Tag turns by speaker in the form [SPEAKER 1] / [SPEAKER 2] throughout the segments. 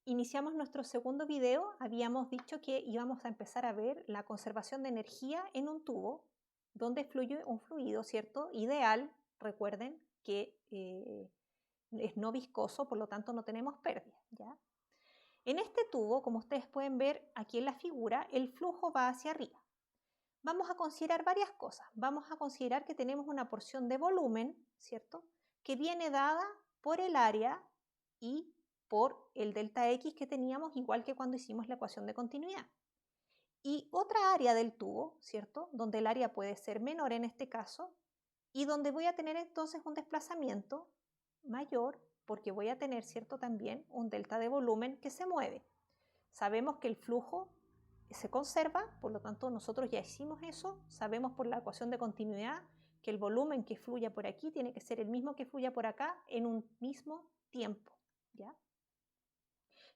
[SPEAKER 1] iniciamos nuestro segundo video, habíamos dicho que íbamos a empezar a ver la conservación de energía en un tubo donde fluye un fluido, ¿cierto? Ideal, recuerden que es no viscoso, por lo tanto no tenemos pérdida, ¿ya? En este tubo, como ustedes pueden ver aquí en la figura, el flujo va hacia arriba. Vamos a considerar varias cosas. Vamos a considerar que tenemos una porción de volumen, ¿cierto?, que viene dada por el área y por el delta X que teníamos, igual que cuando hicimos la ecuación de continuidad. Y otra área del tubo, ¿cierto?, donde el área puede ser menor en este caso, y donde voy a tener entonces un desplazamiento mayor, porque voy a tener, ¿cierto?, también un delta de volumen que se mueve. Sabemos que el flujo se conserva, por lo tanto nosotros ya hicimos eso, sabemos por la ecuación de continuidad que el volumen que fluya por aquí tiene que ser el mismo que fluya por acá en un mismo tiempo, ¿ya?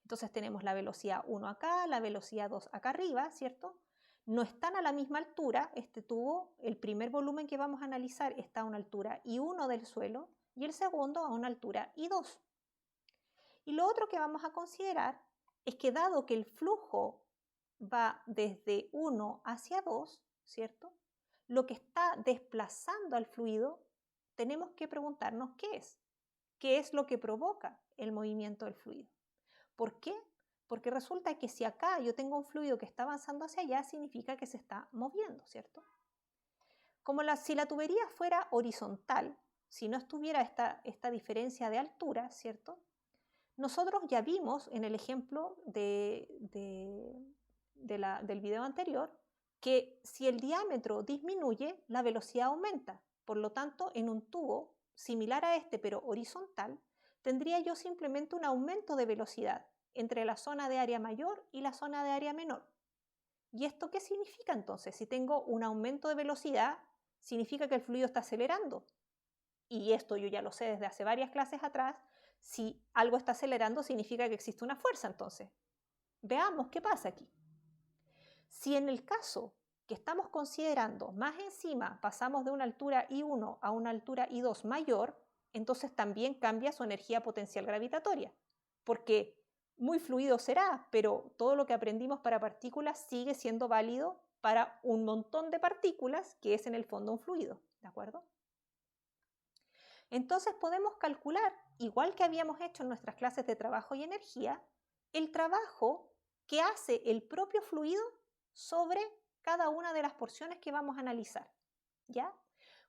[SPEAKER 1] Entonces tenemos la velocidad 1 acá, la velocidad 2 acá arriba, ¿cierto? No están a la misma altura, este tubo, el primer volumen que vamos a analizar está a una altura I1 del suelo y el segundo a una altura I2. Y lo otro que vamos a considerar es que dado que el flujo va desde 1 hacia 2, ¿cierto?, lo que está desplazando al fluido, tenemos que preguntarnos qué es. ¿Qué es lo que provoca el movimiento del fluido? ¿Por qué? Porque resulta que si acá yo tengo un fluido que está avanzando hacia allá, significa que se está moviendo, ¿cierto? Si la tubería fuera horizontal, si no estuviera esta diferencia de altura, ¿cierto?, nosotros ya vimos en el ejemplo del video anterior que si el diámetro disminuye, la velocidad aumenta. Por lo tanto, en un tubo similar a este, pero horizontal, tendría yo simplemente un aumento de velocidad entre la zona de área mayor y la zona de área menor. ¿Y esto qué significa entonces? Si tengo un aumento de velocidad, significa que el fluido está acelerando. Y esto yo ya lo sé desde hace varias clases atrás. Si algo está acelerando, significa que existe una fuerza entonces. Veamos qué pasa aquí. Si en el caso que estamos considerando más encima pasamos de una altura I1 a una altura I2 mayor, entonces también cambia su energía potencial gravitatoria, porque muy fluido será, pero todo lo que aprendimos para partículas sigue siendo válido para un montón de partículas que es en el fondo un fluido, ¿de acuerdo? Entonces podemos calcular, igual que habíamos hecho en nuestras clases de trabajo y energía, el trabajo que hace el propio fluido sobre cada una de las porciones que vamos a analizar, ¿ya?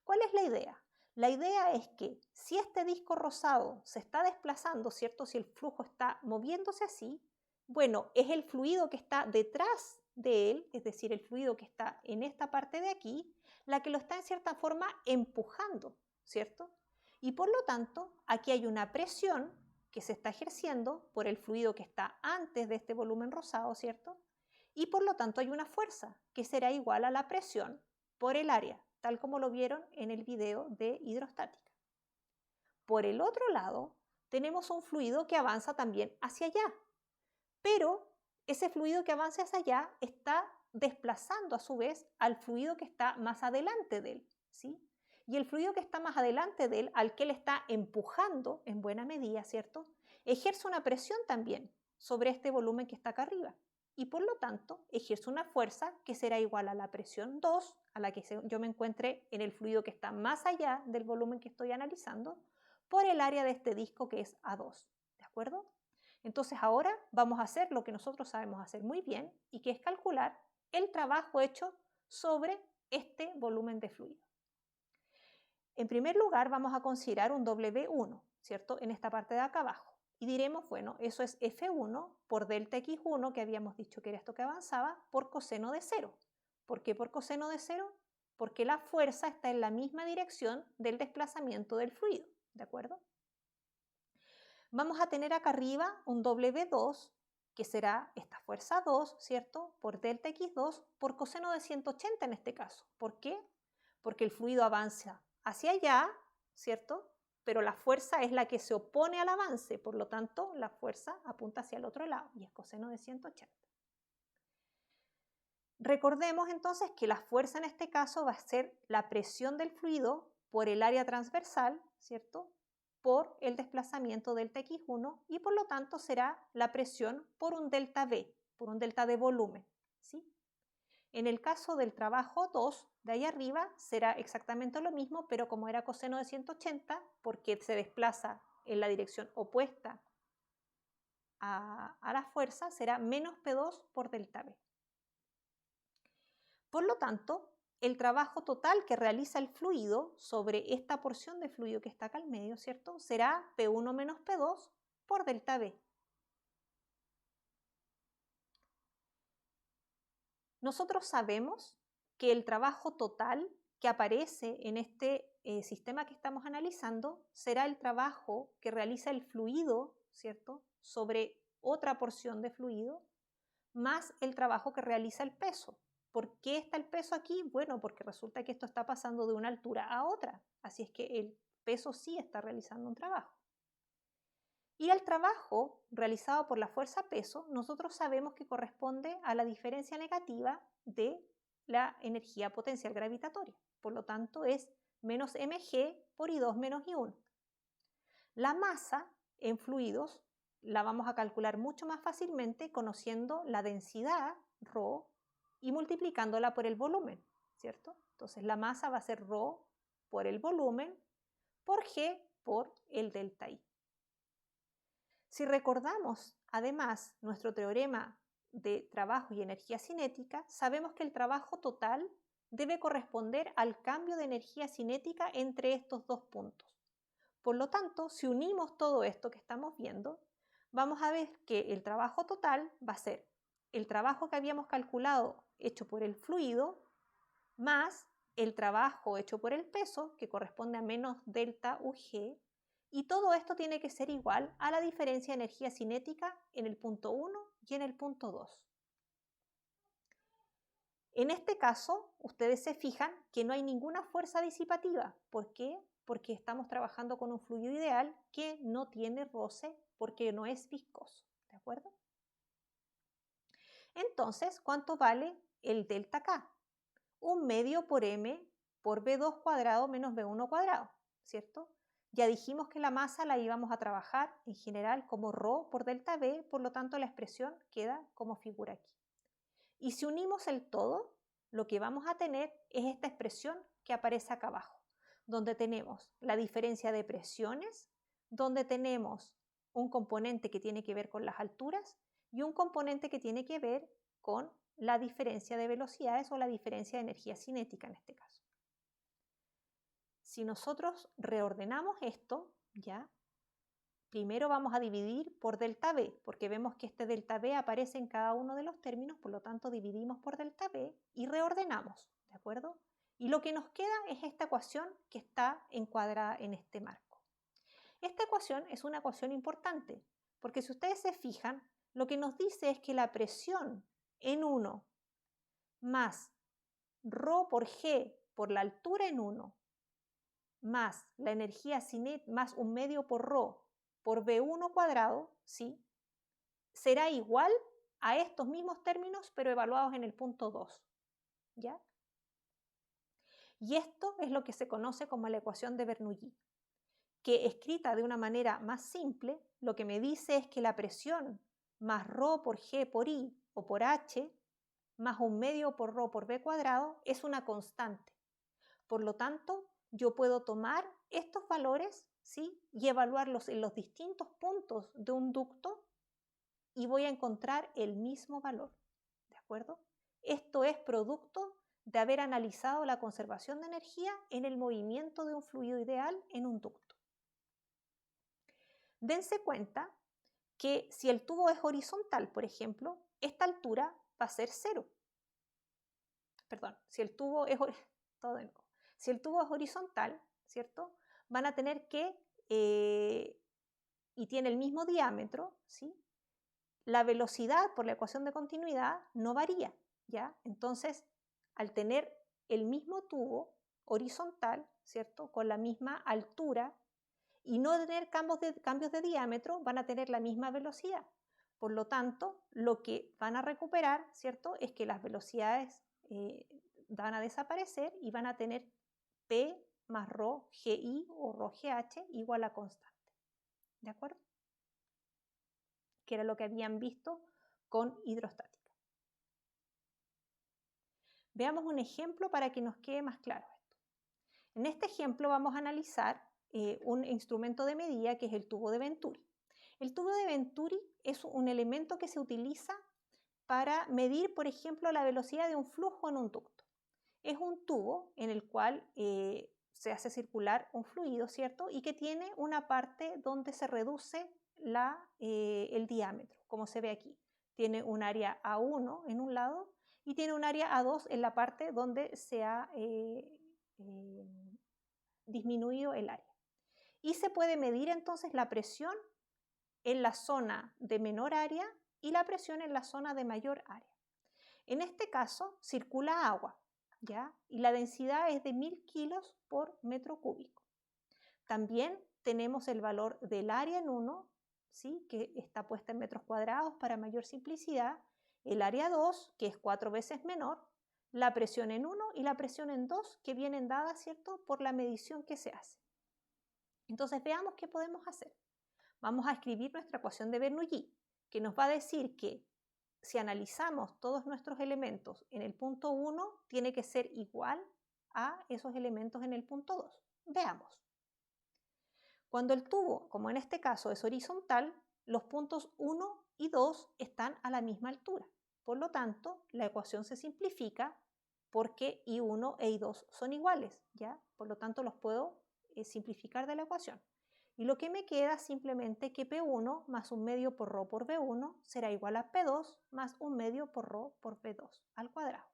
[SPEAKER 1] ¿Cuál es la idea? La idea es que si este disco rosado se está desplazando, ¿cierto?, si el flujo está moviéndose así, bueno, es el fluido que está detrás de él, es decir, el fluido que está en esta parte de aquí, la que lo está en cierta forma empujando, ¿cierto? Y por lo tanto, aquí hay una presión que se está ejerciendo por el fluido que está antes de este volumen rosado, ¿cierto? Y por lo tanto hay una fuerza que será igual a la presión por el área, tal como lo vieron en el video de hidrostática. Por el otro lado, tenemos un fluido que avanza también hacia allá, pero ese fluido que avanza hacia allá está desplazando a su vez al fluido que está más adelante de él, ¿sí? Y el fluido que está más adelante de él, al que él está empujando en buena medida, ¿cierto?, ejerce una presión también sobre este volumen que está acá arriba. Y por lo tanto, ejerce una fuerza que será igual a la presión 2, a la que yo me encuentre en el fluido que está más allá del volumen que estoy analizando, por el área de este disco que es A2. ¿De acuerdo? Entonces ahora vamos a hacer lo que nosotros sabemos hacer muy bien y que es calcular el trabajo hecho sobre este volumen de fluido. En primer lugar vamos a considerar un W1, ¿cierto?, en esta parte de acá abajo. Y diremos, bueno, eso es F1 por delta X1, que habíamos dicho que era esto que avanzaba, por coseno de 0. ¿Por qué por coseno de 0? Porque la fuerza está en la misma dirección del desplazamiento del fluido, ¿de acuerdo? Vamos a tener acá arriba un W2, que será esta fuerza 2, ¿cierto?, por delta X2 por coseno de 180 en este caso. ¿Por qué? Porque el fluido avanza hacia allá, ¿cierto?, pero la fuerza es la que se opone al avance, por lo tanto la fuerza apunta hacia el otro lado y es coseno de 180. Recordemos entonces que la fuerza en este caso va a ser la presión del fluido por el área transversal, ¿cierto?, por el desplazamiento delta X1 y por lo tanto será la presión por un delta V, por un delta de volumen, ¿sí? En el caso del trabajo 2, de ahí arriba, será exactamente lo mismo, pero como era coseno de 180, porque se desplaza en la dirección opuesta a la fuerza, será menos P2 por delta V. Por lo tanto, el trabajo total que realiza el fluido sobre esta porción de fluido que está acá al medio, ¿cierto? Será P1 menos P2 por delta V. Nosotros sabemos que el trabajo total que aparece en este sistema que estamos analizando será el trabajo que realiza el fluido, ¿cierto?, sobre otra porción de fluido, más el trabajo que realiza el peso. ¿Por qué está el peso aquí? Bueno, porque resulta que esto está pasando de una altura a otra, así es que el peso sí está realizando un trabajo. Y el trabajo realizado por la fuerza peso, nosotros sabemos que corresponde a la diferencia negativa de la energía potencial gravitatoria. Por lo tanto, es menos mg por I2 menos I1. La masa en fluidos la vamos a calcular mucho más fácilmente conociendo la densidad, ρ, y multiplicándola por el volumen, ¿cierto? Entonces la masa va a ser ρ por el volumen por g por el delta I. Si recordamos, además, nuestro teorema de trabajo y energía cinética, sabemos que el trabajo total debe corresponder al cambio de energía cinética entre estos dos puntos. Por lo tanto, si unimos todo esto que estamos viendo, vamos a ver que el trabajo total va a ser el trabajo que habíamos calculado hecho por el fluido más el trabajo hecho por el peso, que corresponde a menos delta UG, y todo esto tiene que ser igual a la diferencia de energía cinética en el punto 1 y en el punto 2. En este caso, ustedes se fijan que no hay ninguna fuerza disipativa. ¿Por qué? Porque estamos trabajando con un fluido ideal que no tiene roce porque no es viscoso. ¿De acuerdo? Entonces, ¿cuánto vale el delta K? 1/2 por m por v2 cuadrado menos v1 cuadrado, ¿cierto? Ya dijimos que la masa la íbamos a trabajar en general como ρ por delta V, por lo tanto la expresión queda como figura aquí. Y si unimos el todo, lo que vamos a tener es esta expresión que aparece acá abajo, donde tenemos la diferencia de presiones, donde tenemos un componente que tiene que ver con las alturas y un componente que tiene que ver con la diferencia de velocidades o la diferencia de energía cinética en este caso. Si nosotros reordenamos esto, ¿ya? Primero vamos a dividir por delta V, porque vemos que este delta V aparece en cada uno de los términos, por lo tanto dividimos por delta V y reordenamos, ¿de acuerdo? Y lo que nos queda es esta ecuación que está encuadrada en este marco. Esta ecuación es una ecuación importante, porque si ustedes se fijan, lo que nos dice es que la presión en 1 más ρ por g por la altura en 1 más la energía cinética más 1/2 por ρ por v1 cuadrado, ¿sí?, será igual a estos mismos términos, pero evaluados en el punto 2. ¿Ya? Y esto es lo que se conoce como la ecuación de Bernoulli, que escrita de una manera más simple, lo que me dice es que la presión más ρ por g por i o por h más 1/2 por ρ por v cuadrado es una constante. Por lo tanto, yo puedo tomar estos valores, ¿sí?, y evaluarlos en los distintos puntos de un ducto y voy a encontrar el mismo valor. ¿De acuerdo? Esto es producto de haber analizado la conservación de energía en el movimiento de un fluido ideal en un ducto. Dense cuenta que si el tubo es horizontal, por ejemplo, esta altura va a ser 0. Perdón, si el tubo es horizontal, ¿cierto?, van a tener que, y tiene el mismo diámetro, ¿sí?, la velocidad por la ecuación de continuidad no varía, ¿ya? Entonces, al tener el mismo tubo horizontal, ¿cierto?, con la misma altura y no tener cambios de diámetro, van a tener la misma velocidad. Por lo tanto, lo que van a recuperar, ¿cierto?, es que las velocidades van a desaparecer y van a tener P más ρ GI o ρ GH igual a constante. ¿de acuerdo? Que era lo que habían visto con hidrostática. Veamos un ejemplo para que nos quede más claro esto. En este ejemplo vamos a analizar un instrumento de medida que es el tubo de Venturi. El tubo de Venturi es un elemento que se utiliza para medir, por ejemplo, la velocidad de un flujo en un ducto. Es un tubo en el cual se hace circular un fluido, ¿cierto? Y que tiene una parte donde se reduce el diámetro, como se ve aquí. Tiene un área A1 en un lado y tiene un área A2 en la parte donde se ha disminuido el área. Y se puede medir entonces la presión en la zona de menor área y la presión en la zona de mayor área. En este caso circula agua, ¿ya? Y la densidad es de 1000 kilos por metro cúbico. También tenemos el valor del área en 1, ¿sí? Que está puesta en metros cuadrados para mayor simplicidad, el área 2, que es 4 veces menor, la presión en 1 y la presión en 2, que vienen dadas, ¿cierto?, por la medición que se hace. Entonces veamos qué podemos hacer. Vamos a escribir nuestra ecuación de Bernoulli, que nos va a decir que si analizamos todos nuestros elementos en el punto 1, tiene que ser igual a esos elementos en el punto 2. Veamos. Cuando el tubo, como en este caso, es horizontal, los puntos 1 y 2 están a la misma altura. Por lo tanto, la ecuación se simplifica porque I1 e I2 son iguales, ¿ya? Por lo tanto, los puedo simplificar de la ecuación. Y lo que me queda simplemente que P1 más 1/2 por ρ por V1 será igual a P2 más 1/2 por ρ por V2 al cuadrado.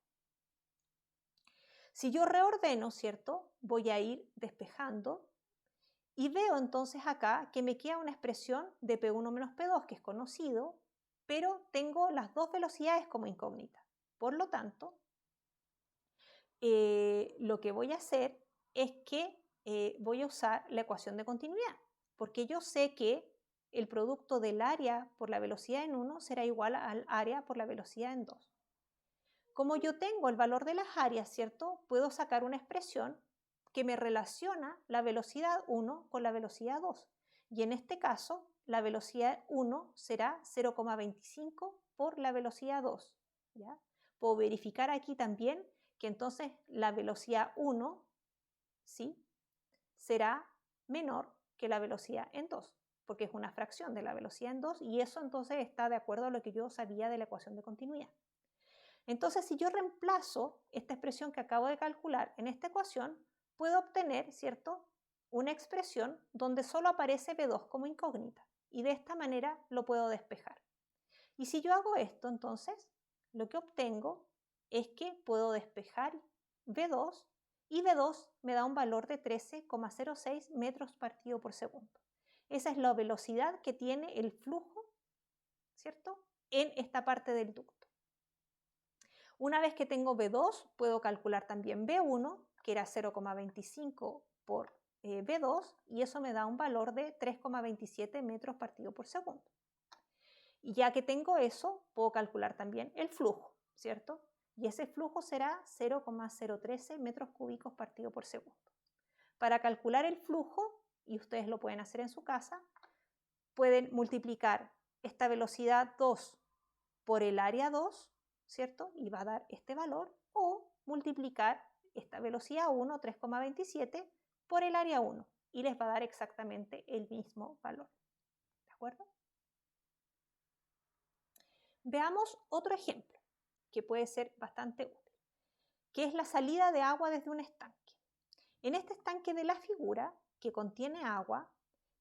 [SPEAKER 1] Si yo reordeno, ¿cierto?, voy a ir despejando y veo entonces acá que me queda una expresión de P1 menos P2 que es conocido, pero tengo las dos velocidades como incógnita. Por lo tanto, lo que voy a hacer es que voy a usar la ecuación de continuidad, porque yo sé que el producto del área por la velocidad en 1 será igual al área por la velocidad en 2. Como yo tengo el valor de las áreas, ¿cierto?, puedo sacar una expresión que me relaciona la velocidad 1 con la velocidad 2. Y en este caso, la velocidad 1 será 0,25 por la velocidad 2. ¿Ya? Puedo verificar aquí también que entonces la velocidad 1, ¿sí?, será menor que la velocidad en 2, porque es una fracción de la velocidad en 2 y eso entonces está de acuerdo a lo que yo sabía de la ecuación de continuidad. Entonces, si yo reemplazo esta expresión que acabo de calcular en esta ecuación, puedo obtener, ¿cierto?, una expresión donde solo aparece V2 como incógnita y de esta manera lo puedo despejar. Y si yo hago esto, entonces, lo que obtengo es que puedo despejar V2 y V2 me da un valor de 13,06 metros partido por segundo. Esa es la velocidad que tiene el flujo, ¿cierto?, en esta parte del ducto. Una vez que tengo V2, puedo calcular también V1, que era 0,25 por V2, y eso me da un valor de 3,27 metros partido por segundo. Y ya que tengo eso, puedo calcular también el flujo, ¿cierto? Y ese flujo será 0,013 metros cúbicos partido por segundo. Para calcular el flujo, y ustedes lo pueden hacer en su casa, pueden multiplicar esta velocidad 2 por el área 2, ¿cierto? Y va a dar este valor, o multiplicar esta velocidad 1, 3,27, por el área 1, y les va a dar exactamente el mismo valor. ¿De acuerdo? Veamos otro ejemplo que puede ser bastante útil, que es la salida de agua desde un estanque. En este estanque de la figura, que contiene agua,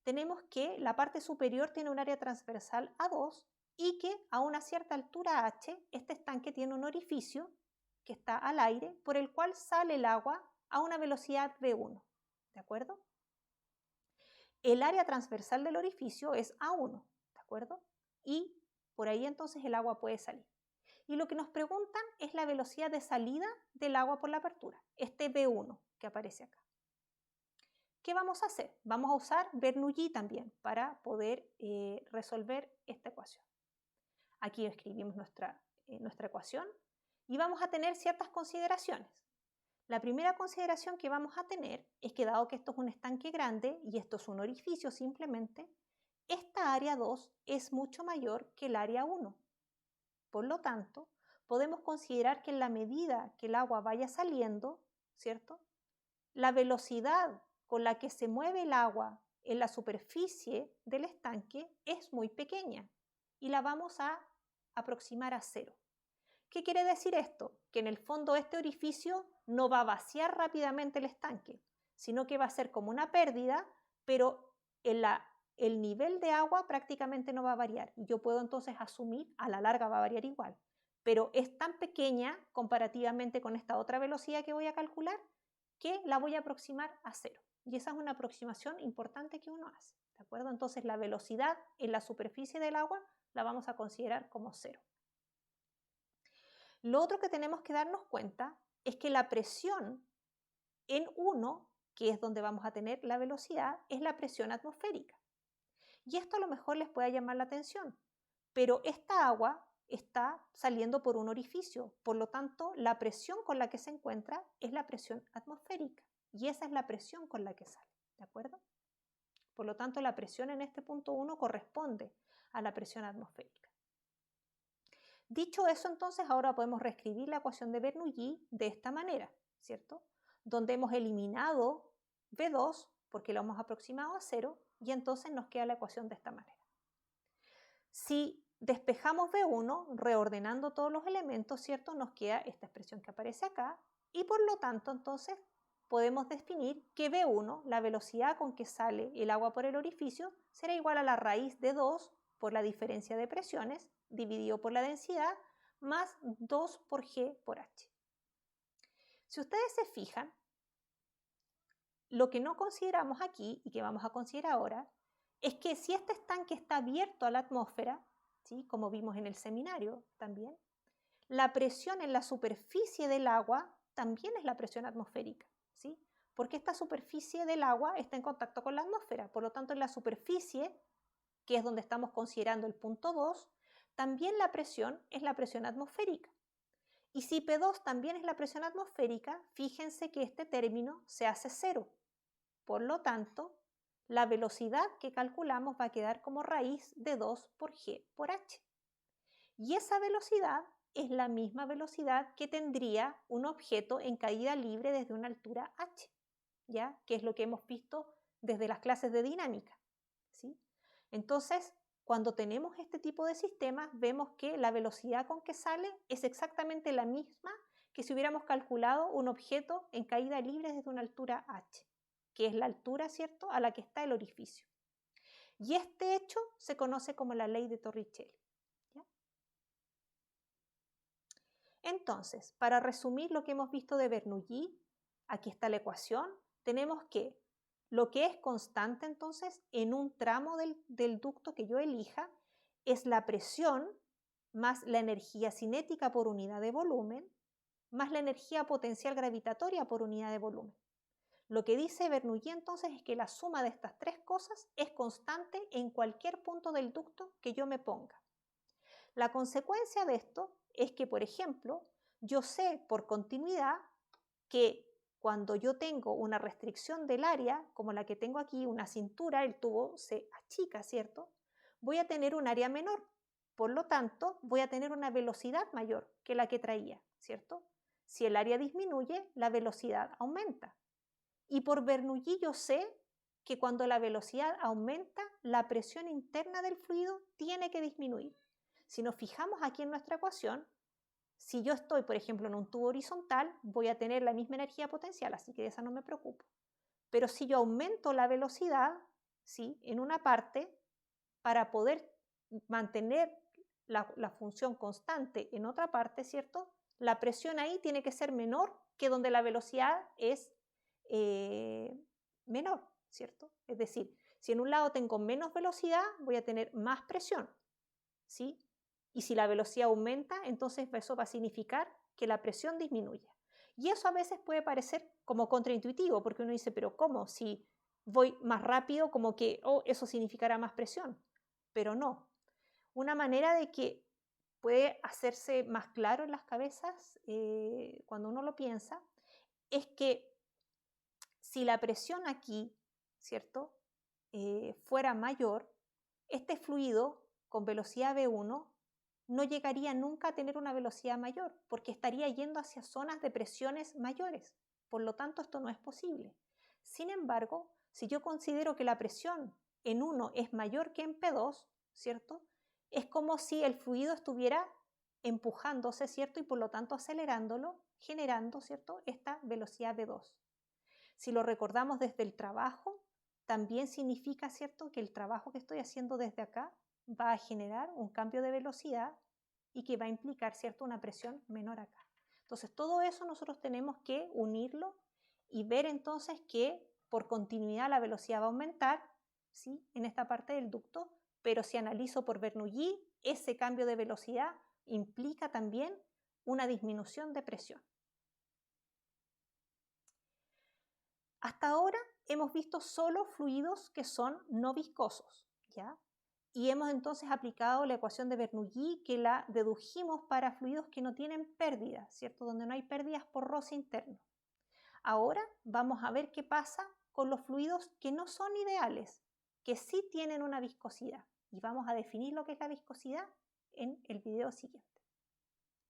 [SPEAKER 1] tenemos que la parte superior tiene un área transversal A2 y que a una cierta altura h, este estanque tiene un orificio que está al aire por el cual sale el agua a una velocidad V1. ¿De acuerdo? El área transversal del orificio es A1, ¿de acuerdo? Y por ahí entonces el agua puede salir. Y lo que nos preguntan es la velocidad de salida del agua por la apertura, este V1 que aparece acá. ¿Qué vamos a hacer? Vamos a usar Bernoulli también para poder resolver esta ecuación. Aquí escribimos nuestra ecuación y vamos a tener ciertas consideraciones. La primera consideración que vamos a tener es que dado que esto es un estanque grande y esto es un orificio simplemente, esta área 2 es mucho mayor que el área 1. Por lo tanto, podemos considerar que en la medida que el agua vaya saliendo, ¿cierto?, la velocidad con la que se mueve el agua en la superficie del estanque es muy pequeña y la vamos a aproximar a 0. ¿Qué quiere decir esto? Que en el fondo este orificio no va a vaciar rápidamente el estanque, sino que va a ser como una pérdida, pero el nivel de agua prácticamente no va a variar. Y yo puedo entonces asumir, a la larga va a variar igual, pero es tan pequeña comparativamente con esta otra velocidad que voy a calcular que la voy a aproximar a 0. Y esa es una aproximación importante que uno hace, ¿de acuerdo? Entonces la velocidad en la superficie del agua la vamos a considerar como 0. Lo otro que tenemos que darnos cuenta es que la presión en 1, que es donde vamos a tener la velocidad, es la presión atmosférica. Y esto a lo mejor les puede llamar la atención, pero esta agua está saliendo por un orificio, por lo tanto la presión con la que se encuentra es la presión atmosférica y esa es la presión con la que sale, ¿de acuerdo? Por lo tanto la presión en este punto 1 corresponde a la presión atmosférica. Dicho eso, entonces ahora podemos reescribir la ecuación de Bernoulli de esta manera, ¿cierto? Donde hemos eliminado V2 porque lo hemos aproximado a 0 y entonces nos queda la ecuación de esta manera. Si despejamos V1, reordenando todos los elementos, ¿cierto?, nos queda esta expresión que aparece acá y por lo tanto entonces podemos definir que V1, la velocidad con que sale el agua por el orificio, será igual a la raíz de 2 por la diferencia de presiones dividido por la densidad más 2 por G por H. Si ustedes se fijan, lo que no consideramos aquí y que vamos a considerar ahora es que si este estanque está abierto a la atmósfera, ¿sí?, como vimos en el seminario también, la presión en la superficie del agua también es la presión atmosférica, ¿sí?, porque esta superficie del agua está en contacto con la atmósfera. Por lo tanto, en la superficie, que es donde estamos considerando el punto 2, también la presión es la presión atmosférica. Y si P2 también es la presión atmosférica, fíjense que este término se hace 0. Por lo tanto, la velocidad que calculamos va a quedar como raíz de 2 por G por H. Y esa velocidad es la misma velocidad que tendría un objeto en caída libre desde una altura h, ¿ya?, que es lo que hemos visto desde las clases de dinámica, ¿sí? Entonces, cuando tenemos este tipo de sistemas, vemos que la velocidad con que sale es exactamente la misma que si hubiéramos calculado un objeto en caída libre desde una altura h, que es la altura, ¿cierto?, a la que está el orificio. Y este hecho se conoce como la ley de Torricelli. ¿Ya? Entonces, para resumir lo que hemos visto de Bernoulli, aquí está la ecuación, tenemos que lo que es constante entonces en un tramo del ducto que yo elija es la presión más la energía cinética por unidad de volumen más la energía potencial gravitatoria por unidad de volumen. Lo que dice Bernoulli entonces es que la suma de estas tres cosas es constante en cualquier punto del ducto que yo me ponga. La consecuencia de esto es que, por ejemplo, yo sé por continuidad que cuando yo tengo una restricción del área, como la que tengo aquí, una cintura, el tubo se achica, ¿cierto?, voy a tener un área menor. Por lo tanto, voy a tener una velocidad mayor que la que traía, ¿cierto? Si el área disminuye, la velocidad aumenta. Y por Bernoulli yo sé que cuando la velocidad aumenta, la presión interna del fluido tiene que disminuir. Si nos fijamos aquí en nuestra ecuación, si yo estoy, por ejemplo, en un tubo horizontal, voy a tener la misma energía potencial, así que de esa no me preocupo. Pero si yo aumento la velocidad, ¿sí?, en una parte, para poder mantener la función constante en otra parte, ¿cierto?, la presión ahí tiene que ser menor que donde la velocidad es menor, ¿cierto? Es decir, si en un lado tengo menos velocidad, voy a tener más presión, ¿sí? Y si la velocidad aumenta, entonces eso va a significar que la presión disminuye. Y eso a veces puede parecer como contraintuitivo, porque uno dice, pero ¿cómo? Si voy más rápido, como que, oh, eso significará más presión. Pero no. Una manera de que puede hacerse más claro en las cabezas cuando uno lo piensa, es que si la presión aquí, ¿cierto?, fuera mayor, este fluido con velocidad V1 no llegaría nunca a tener una velocidad mayor porque estaría yendo hacia zonas de presiones mayores. Por lo tanto, esto no es posible. Sin embargo, si yo considero que la presión en 1 es mayor que en P2, ¿cierto? Es como si el fluido estuviera empujándose, ¿cierto? Y por lo tanto acelerándolo, generando, ¿cierto? Esta velocidad V2. Si lo recordamos desde el trabajo, también significa, ¿cierto?, que el trabajo que estoy haciendo desde acá va a generar un cambio de velocidad y que va a implicar, ¿cierto?, una presión menor acá. Entonces, todo eso nosotros tenemos que unirlo y ver entonces que por continuidad la velocidad va a aumentar, ¿sí?, en esta parte del ducto, pero si analizo por Bernoulli, ese cambio de velocidad implica también una disminución de presión. Hasta ahora hemos visto solo fluidos que son no viscosos, ¿ya? Y hemos entonces aplicado la ecuación de Bernoulli que la dedujimos para fluidos que no tienen pérdidas, ¿cierto? Donde no hay pérdidas por roce interno. Ahora vamos a ver qué pasa con los fluidos que no son ideales, que sí tienen una viscosidad. Y vamos a definir lo que es la viscosidad en el video siguiente.